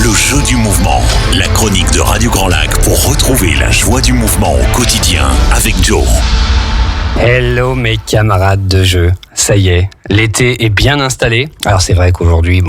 Le jeu du mouvement, la chronique de Radio Grand Lac pour retrouver la joie du mouvement au quotidien avec Joe. Hello mes camarades de jeu, ça y est, l'été est bien installé. Alors c'est vrai qu'aujourd'hui,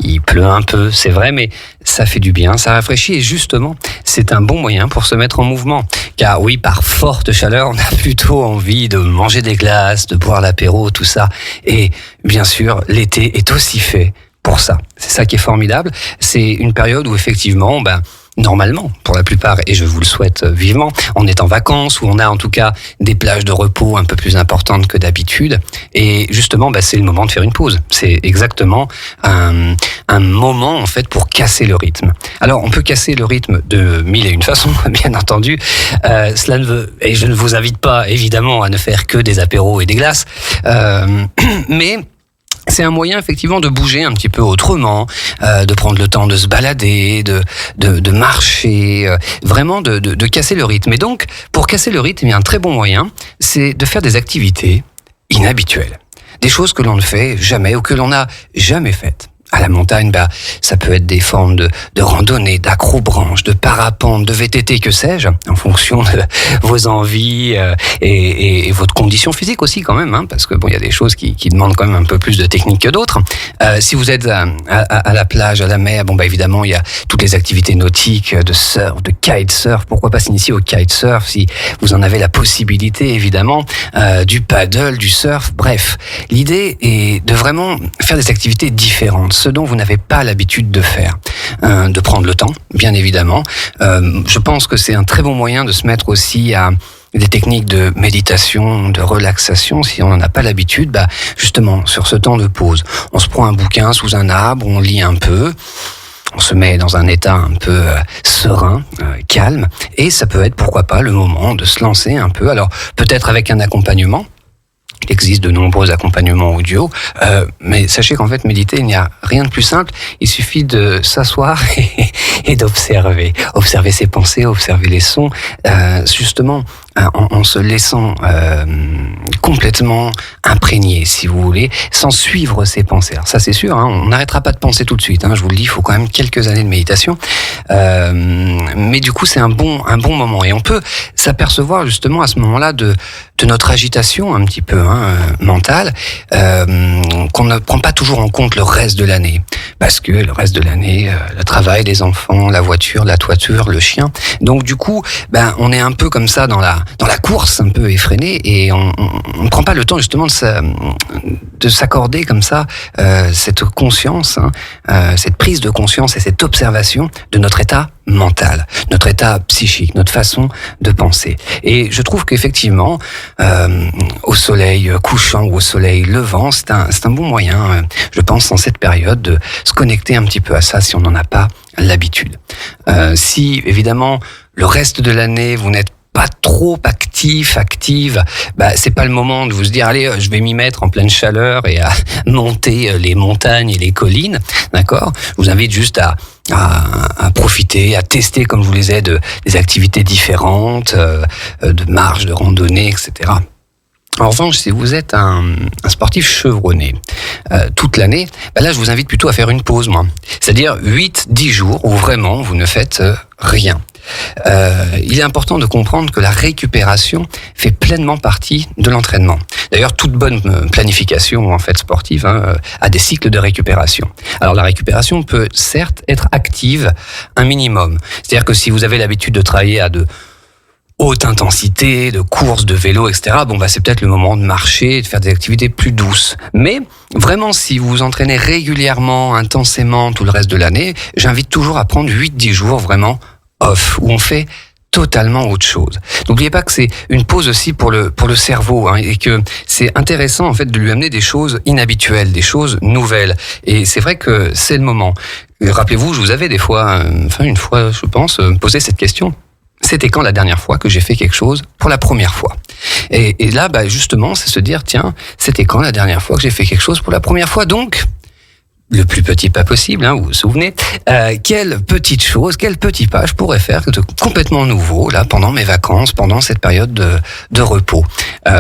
il pleut un peu, c'est vrai, mais ça fait du bien, ça rafraîchit et justement, c'est un bon moyen pour se mettre en mouvement. Car oui, par forte chaleur, on a plutôt envie de manger des glaces, de boire l'apéro, tout ça. Et bien sûr, l'été est aussi fait pour ça. C'est ça qui est formidable. C'est une période où effectivement, normalement, pour la plupart, et je vous le souhaite vivement, on est en vacances, où on a en tout cas des plages de repos un peu plus importantes que d'habitude. Et justement, c'est le moment de faire une pause. C'est exactement un moment, en fait, pour casser le rythme. Alors, on peut casser le rythme de mille et une façons, bien entendu. Et je ne vous invite pas, évidemment, à ne faire que des apéros et des glaces. Mais c'est un moyen effectivement de bouger un petit peu autrement, de prendre le temps de se balader, de marcher, vraiment de casser le rythme. Et donc, pour casser le rythme, il y a un très bon moyen, c'est de faire des activités inhabituelles. Des choses que l'on ne fait jamais ou que l'on n'a jamais faites. À la montagne, ça peut être des formes de randonnée, d'accrobranche, de parapente, de VTT, que sais-je, en fonction de vos envies et votre condition physique aussi quand même, parce que il y a des choses qui demandent quand même un peu plus de technique que d'autres. Si vous êtes à la plage, à la mer, évidemment, il y a toutes les activités nautiques, de surf, de kitesurf. Pourquoi pas s'initier au kitesurf si vous en avez la possibilité, évidemment, du paddle, du surf. Bref, l'idée est de vraiment faire des activités différentes, ce dont vous n'avez pas l'habitude de faire, de prendre le temps, bien évidemment. Je pense que c'est un très bon moyen de se mettre aussi à des techniques de méditation, de relaxation, si on n'en a pas l'habitude, justement, sur ce temps de pause. On se prend un bouquin sous un arbre, on lit un peu, on se met dans un état un peu serein, calme, et ça peut être, pourquoi pas, le moment de se lancer un peu. Alors, peut-être avec un accompagnement. Il existe de nombreux accompagnements audio, mais sachez qu'en fait, méditer, il n'y a rien de plus simple. Il suffit de s'asseoir et d'observer. Observer ses pensées, observer les sons, justement, en se laissant complètement imprégné, si vous voulez, sans suivre ses pensées. Alors ça, c'est sûr, on n'arrêtera pas de penser tout de suite. Je vous le dis, il faut quand même quelques années de méditation. Mais du coup, c'est un bon moment. Et on peut s'apercevoir justement à ce moment-là de notre agitation un petit peu mentale, qu'on ne prend pas toujours en compte le reste de l'année. Parce que le reste de l'année, le travail, les enfants, la voiture, la toiture, le chien. Donc du coup, on est un peu comme ça dans la course, un peu effrénée, et on ne prend pas le temps justement de s'accorder comme ça cette conscience, cette prise de conscience et cette observation de notre état mental, notre état psychique, notre façon de penser. Et je trouve qu'effectivement, au soleil couchant ou au soleil levant, c'est un bon moyen, je pense, en cette période, de se connecter un petit peu à ça si on n'en a pas l'habitude. Si, évidemment, le reste de l'année, vous n'êtes pas trop active, c'est pas le moment de vous se dire allez, je vais m'y mettre en pleine chaleur et à monter les montagnes et les collines, d'accord ? Je vous invite juste à profiter, à tester, comme je vous le disais, des activités différentes, de marche, de randonnée, etc. En revanche, si vous êtes un sportif chevronné toute l'année, là, je vous invite plutôt à faire une pause, moi. C'est-à-dire 8-10 jours où vraiment vous ne faites rien. Il est important de comprendre que la récupération fait pleinement partie de l'entraînement. D'ailleurs, toute bonne planification sportive a des cycles de récupération. Alors la récupération peut certes être active un minimum. C'est-à-dire que si vous avez l'habitude de travailler à de haute intensité, de course, de vélo, etc., c'est peut-être le moment de marcher, de faire des activités plus douces. Mais vraiment, si vous vous entraînez régulièrement, intensément tout le reste de l'année, j'invite toujours à prendre 8-10 jours vraiment off, où on fait totalement autre chose. N'oubliez pas que c'est une pause aussi pour le cerveau, et que c'est intéressant en fait de lui amener des choses inhabituelles, des choses nouvelles. Et c'est vrai que c'est le moment. Rappelez-vous, je vous avais des fois, une fois, je pense, posé cette question. C'était quand la dernière fois que j'ai fait quelque chose pour la première fois ? Et là, justement, c'est se dire, tiens, c'était quand la dernière fois que j'ai fait quelque chose pour la première fois ? Donc, le plus petit pas possible, vous vous souvenez. Quelle petite chose, quel petit pas je pourrais faire de complètement nouveau là pendant mes vacances, pendant cette période de repos.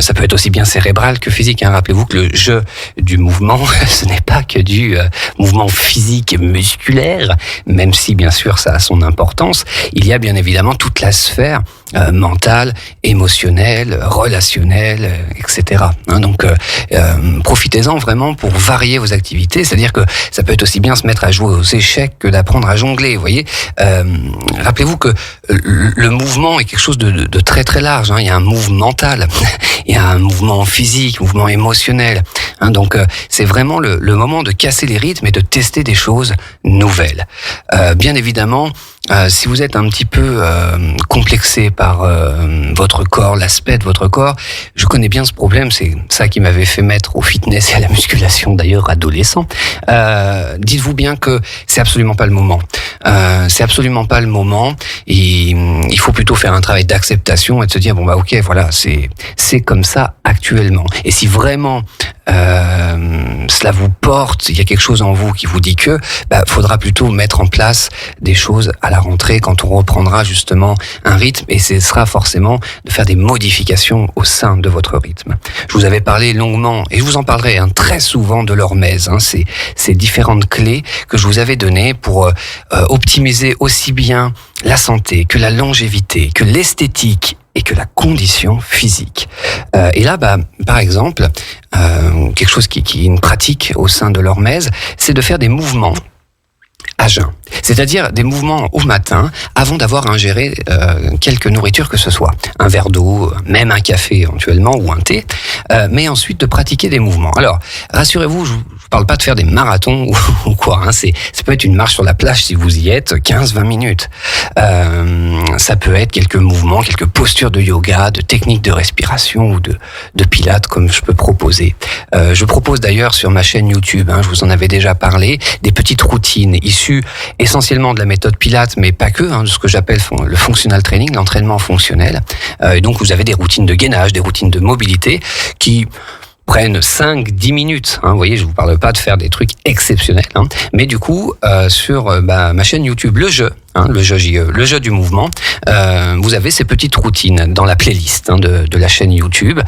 Ça peut être aussi bien cérébral que physique. Rappelez-vous que le jeu du mouvement, ce n'est pas que du mouvement physique et musculaire, même si bien sûr ça a son importance. Il y a bien évidemment toute la sphère mentale, émotionnelle, relationnelle, etc. Donc profitez-en vraiment pour varier vos activités, c'est-à-dire que ça peut être aussi bien se mettre à jouer aux échecs que d'apprendre à jongler, vous voyez. Rappelez-vous que le mouvement est quelque chose de très très large. Il y a un mouvement mental, il y a un mouvement physique, un mouvement émotionnel. Donc c'est vraiment le moment de casser les rythmes et de tester des choses nouvelles. Bien évidemment, si vous êtes un petit peu complexé par votre corps, l'aspect de votre corps, je connais bien ce problème, c'est ça qui m'avait fait mettre au fitness et à la musculation d'ailleurs adolescent. Dites-vous bien que c'est absolument pas le moment. C'est absolument pas le moment et il faut plutôt faire un travail d'acceptation et de se dire ok, voilà, c'est comme ça actuellement. Et si vraiment cela vous porte, il y a quelque chose en vous qui vous dit que faudra plutôt mettre en place des choses à la rentrée quand on reprendra justement un rythme, et ce sera forcément de faire des modifications au sein de votre rythme. Je vous avais parlé longuement et je vous en parlerai très souvent de l'hormèse, ces différentes clés que je vous avais données pour optimiser aussi bien la santé que la longévité, que l'esthétique et que la condition physique. Et là, par exemple, quelque chose qui est une pratique au sein de l'hormèse, c'est de faire des mouvements à jeun. C'est-à-dire des mouvements au matin avant d'avoir ingéré quelque nourriture que ce soit. Un verre d'eau, même un café éventuellement ou un thé, mais ensuite de pratiquer des mouvements. Alors, rassurez-vous, je vous parle pas de faire des marathons ou quoi. Ça peut être une marche sur la plage si vous y êtes, 15-20 minutes. Ça peut être quelques mouvements, quelques postures de yoga, de techniques de respiration ou de pilates comme je peux proposer. Je propose d'ailleurs sur ma chaîne YouTube, je vous en avais déjà parlé, des petites routines issues essentiellement de la méthode Pilates, mais pas que, de ce que j'appelle le functional training, l'entraînement fonctionnel. Et donc vous avez des routines de gainage, des routines de mobilité qui prennent 5-10 minutes. Vous voyez, je vous parle pas de faire des trucs exceptionnels, mais du coup, sur ma chaîne YouTube, le jeu du mouvement, vous avez ces petites routines dans la playlist de la chaîne YouTube,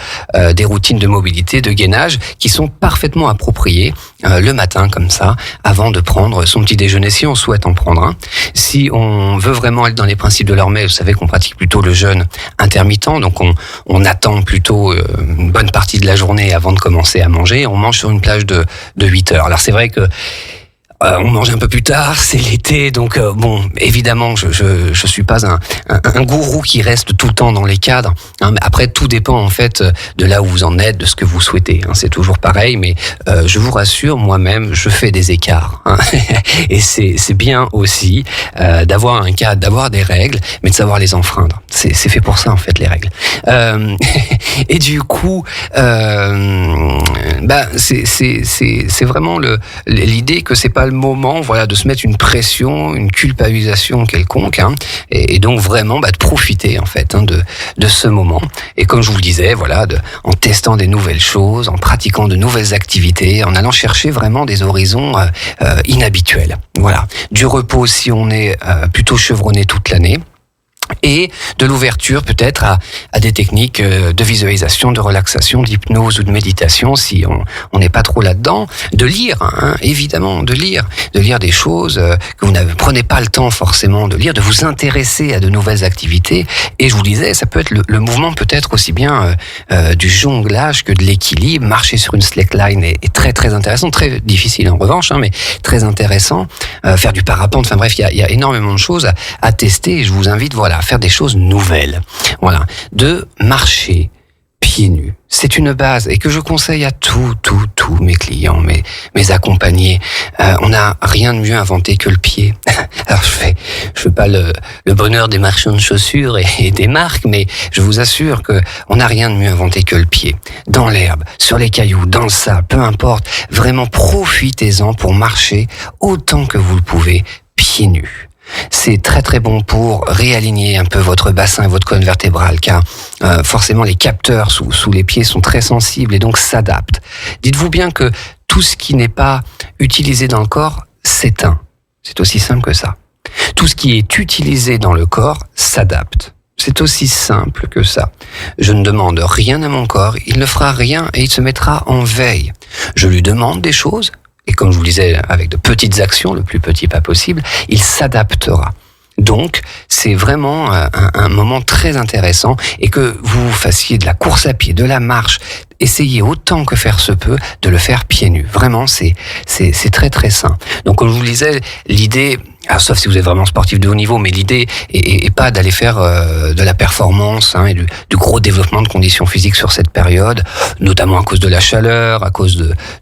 des routines de mobilité, de gainage, qui sont parfaitement appropriées le matin comme ça, avant de prendre son petit déjeuner, si on souhaite en prendre un. Si on veut vraiment être dans les principes de l'hormèse, vous savez qu'on pratique plutôt le jeûne intermittent, donc on attend plutôt une bonne partie de la journée avant de commencer à manger. On mange sur une plage de 8 heures. Alors c'est vrai que on mange un peu plus tard, c'est l'été, donc évidemment, je suis pas un gourou qui reste tout le temps dans les cadres. Mais après, tout dépend en fait de là où vous en êtes, de ce que vous souhaitez. C'est toujours pareil, mais je vous rassure, moi-même, je fais des écarts. Et c'est bien aussi d'avoir un cadre, d'avoir des règles, mais de savoir les enfreindre. C'est fait pour ça en fait les règles. Et du coup, c'est vraiment l'idée que c'est pas le moment, de se mettre une pression, une culpabilisation quelconque, et donc vraiment de profiter en fait de ce moment. Et comme je vous le disais, en testant des nouvelles choses, en pratiquant de nouvelles activités, en allant chercher vraiment des horizons inhabituels. Du repos si on est plutôt chevronné toute l'année. Et de l'ouverture peut-être à des techniques de visualisation, de relaxation, d'hypnose ou de méditation si on n'est pas trop là-dedans. De lire, évidemment, de lire des choses que vous ne prenez pas le temps forcément de lire, de vous intéresser à de nouvelles activités. Et je vous disais, ça peut être le mouvement peut être aussi bien du jonglage que de l'équilibre. Marcher sur une slackline est très très intéressant, très difficile en revanche, mais très intéressant. Faire du parapente, bref, il y a énormément de choses à tester et je vous invite à faire des choses nouvelles. De marcher pieds nus. C'est une base et que je conseille à tous mes clients, mes accompagnés. On n'a rien de mieux inventé que le pied. Alors je fais pas le bonheur des marchands de chaussures et des marques, mais je vous assure que on n'a rien de mieux inventé que le pied. Dans l'herbe, sur les cailloux, dans le sable, peu importe. Vraiment profitez-en pour marcher autant que vous le pouvez, pieds nus. C'est très très bon pour réaligner un peu votre bassin et votre colonne vertébrale, car forcément les capteurs sous les pieds sont très sensibles et donc s'adaptent. Dites-vous bien que tout ce qui n'est pas utilisé dans le corps s'éteint. C'est aussi simple que ça. Tout ce qui est utilisé dans le corps s'adapte. C'est aussi simple que ça. Je ne demande rien à mon corps, il ne fera rien et il se mettra en veille. Je lui demande des choses, et comme je vous le disais, avec de petites actions, le plus petit pas possible, il s'adaptera. Donc, c'est vraiment un moment très intéressant, et que vous fassiez de la course à pied, de la marche, essayez autant que faire se peut de le faire pieds nus. Vraiment, c'est très très sain. Donc, comme je vous le disais, l'idée, alors, sauf si vous êtes vraiment sportif de haut niveau, mais l'idée est pas d'aller faire de la performance et du gros développement de conditions physiques sur cette période, notamment à cause de la chaleur, à cause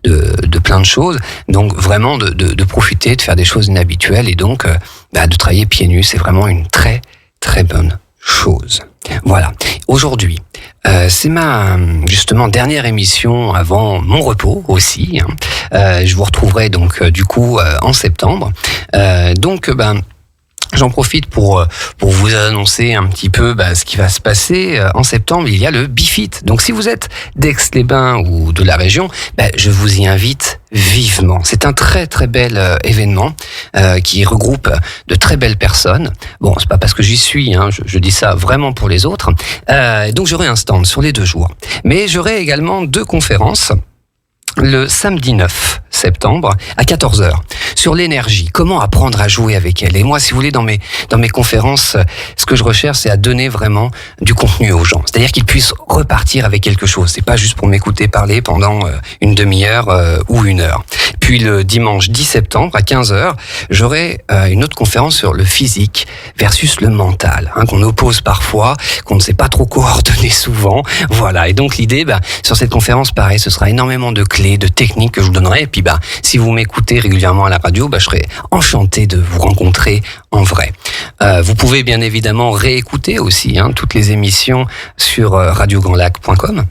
de plein de choses. Donc vraiment de profiter, de faire des choses inhabituelles et donc de travailler pieds nus, c'est vraiment une très très bonne chose. Voilà. Aujourd'hui, c'est ma justement dernière émission avant mon repos aussi. Je vous retrouverai donc du coup en septembre. J'en profite pour vous annoncer un petit peu ce qui va se passer. En septembre, il y a le BeFit. Donc si vous êtes d'Aix-les-Bains ou de la région, je vous y invite vivement. C'est un très très bel événement qui regroupe de très belles personnes. Bon, c'est pas parce que j'y suis, je dis ça vraiment pour les autres. Donc j'aurai un stand sur les 2 jours. Mais j'aurai également 2 conférences. Le samedi 9 septembre à 14h sur l'énergie, comment apprendre à jouer avec elle. Et moi, si vous voulez, dans mes conférences, ce que je recherche, c'est à donner vraiment du contenu aux gens. C'est-à-dire qu'ils puissent repartir avec quelque chose. C'est pas juste pour m'écouter parler pendant une demi-heure ou 1 heure. Puis le dimanche 10 septembre à 15h, j'aurai une autre conférence sur le physique versus le mental, qu'on oppose parfois, qu'on ne sait pas trop coordonner souvent. Voilà. Et donc l'idée, sur cette conférence, pareil, ce sera énormément de clés, de techniques que je vous donnerai. Et puis, si vous m'écoutez régulièrement à la radio, je serai enchanté de vous rencontrer en vrai. Vous pouvez bien évidemment réécouter aussi toutes les émissions sur radiograndlac.com.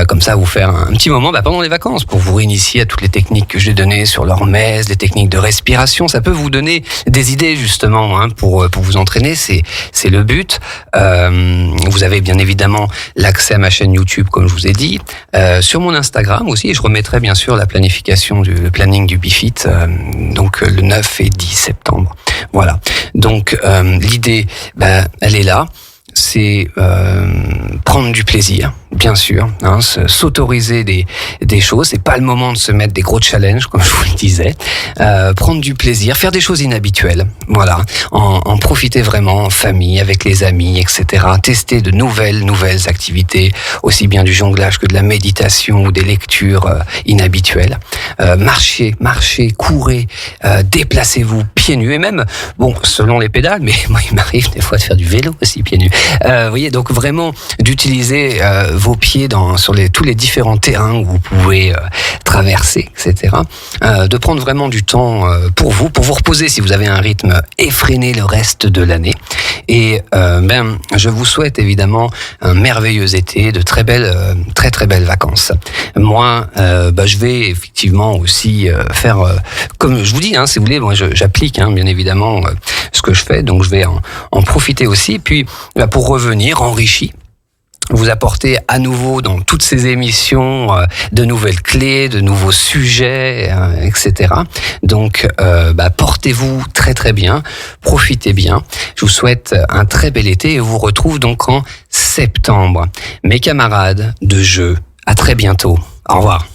Comme ça, vous faire un petit moment pendant les vacances pour vous réinitier à toutes les techniques que j'ai données sur l'hormèse, les techniques de respiration. Ça peut vous donner des idées justement pour vous entraîner. C'est le but. Vous avez bien évidemment l'accès à ma chaîne YouTube, comme je vous ai dit, sur mon Instagram aussi. Je remettrai bien sûr la planification le planning du BeFit, donc le 9 et 10 septembre. Voilà. Donc l'idée, elle est là. C'est prendre du plaisir, bien sûr, s'autoriser des choses. C'est pas le moment de se mettre des gros challenges, comme je vous le disais. Prendre du plaisir, faire des choses inhabituelles, voilà. En profiter vraiment en famille, avec les amis, etc. Tester de nouvelles activités, aussi bien du jonglage que de la méditation ou des lectures inhabituelles. Marchez, courez, déplacez-vous pieds nus et même, selon les pédales, mais moi il m'arrive des fois de faire du vélo aussi pieds nus. Vous voyez, donc vraiment d'utiliser vos pieds sur tous les différents terrains où vous pouvez traverser, etc. De prendre vraiment du temps pour vous reposer si vous avez un rythme effréné le reste de l'année. Et je vous souhaite évidemment un merveilleux été, de très belles vacances. Moi, je vais effectivement aussi faire comme je vous dis, si vous voulez, moi j'applique bien évidemment ce que je fais, donc je vais en profiter aussi. Puis pour revenir enrichi, vous apporter à nouveau dans toutes ces émissions de nouvelles clés, de nouveaux sujets, etc. Donc, portez-vous très très bien, profitez bien. Je vous souhaite un très bel été et vous retrouve donc en septembre. Mes camarades de jeu, à très bientôt. Au revoir.